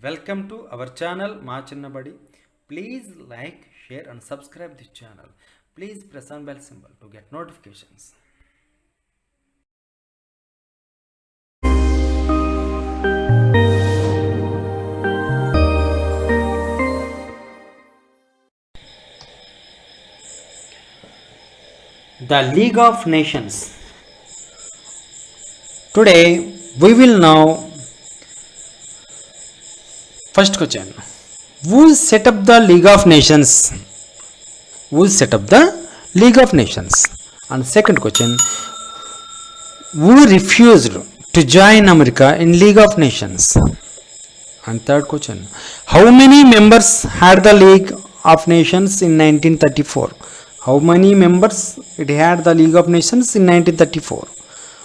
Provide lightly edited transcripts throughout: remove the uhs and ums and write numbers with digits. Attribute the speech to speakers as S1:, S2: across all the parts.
S1: Welcome to our channel Ma Chinnabadi. Please like, share and subscribe this channel. Please press on bell symbol to get notifications. The League of Nations. Today we will know first question. Who set up the League of Nations? Who set up the League of Nations? And second question. Who refused to join America in League of Nations? And third question. How many members had the League of Nations in 1934? How many members it had the League of Nations in 1934?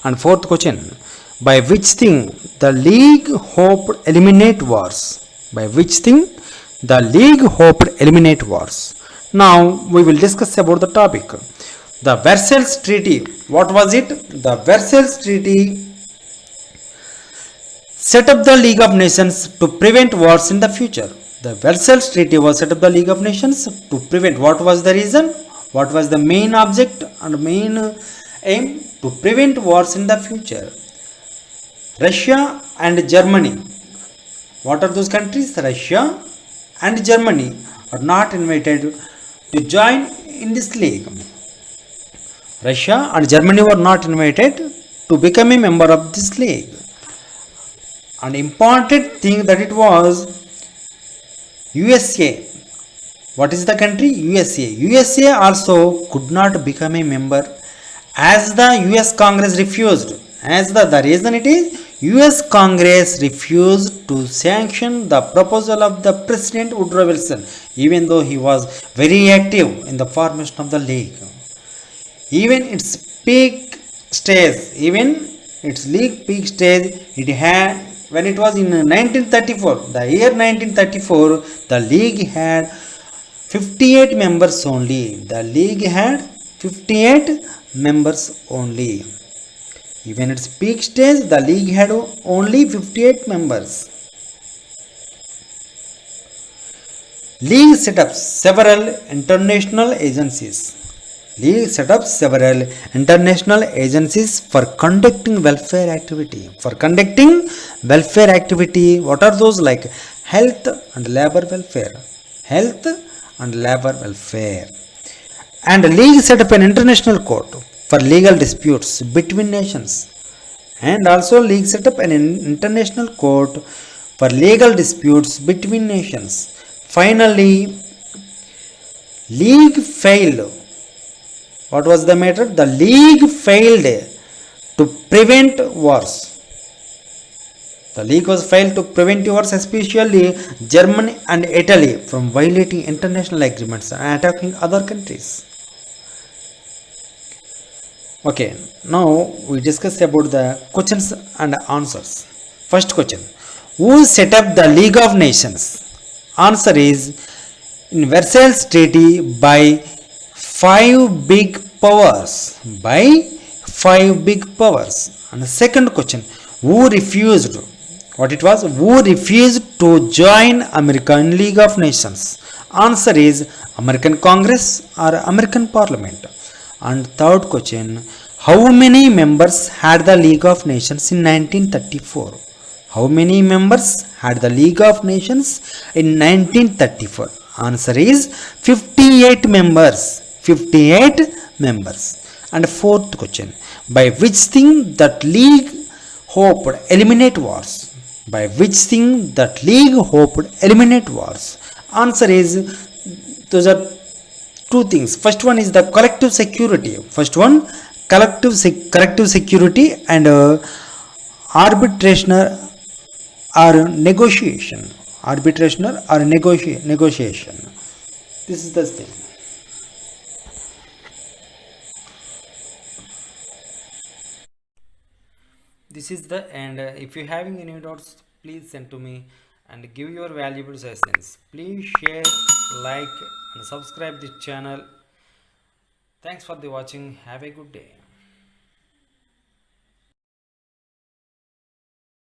S1: And fourth question. By which thing the League hoped eliminate wars? By which thing the League hoped eliminate wars? Now we will discuss about the topic. The Versailles Treaty. What was it? The Versailles Treaty set up the League of Nations to prevent wars in the future. The Versailles Treaty was set up the League of Nations to prevent. What was the reason? What was the main object and main aim? To prevent wars in the future. Russia and Germany. What are those countries? Russia and Germany are not invited to join in this league. Russia and Germany were not invited to become a member of this league. An important thing that it was USA. What is the country? USA. USA also could not become a member as the US Congress refused. As the reason it is US Congress refused to sanction the proposal of the President Woodrow Wilson, even though he was very active in the formation of the league. Even its peak stage, it had, when it was in 1934, the year 1934, the league had 58 members only. The league had 58 members only. Even its peak stage, the league had only 58 members. League set up several international agencies. League set up several international agencies for conducting welfare activity. For conducting welfare activity, what are those? Like health and labor welfare. Health and labor welfare. And league set up an international court for legal disputes between nations. And also league set up an international court for legal disputes between nations. Finally, league failed. What was the matter? The league failed to prevent wars. The league was failed to prevent wars, especially Germany and Italy, from violating international agreements and attacking other countries. Okay, now we discuss about the questions and answers. First question. Who set up the League of Nations? Answer is in Versailles Treaty by 5 big powers. By 5 big powers. And the second question. Who refused? What it was? Who refused to join America in League of Nations? Answer is American Congress or American Parliament. And third question, how many members had the League of Nations in 1934? How many members had the League of Nations in 1934? Answer is 58 members. 58 members. And fourth question, by which thing that league hoped eliminate wars? By which thing that league hoped eliminate wars? Answer is, those are two things. First one is the collective security. First one, collective security and arbitration or negotiation. Arbitration or negotiation. This is the thing. This is the end. If you having any doubts, please send to me and give your valuable suggestions. Please share, like and subscribe this channel. Thanks for the watching. Have a good day.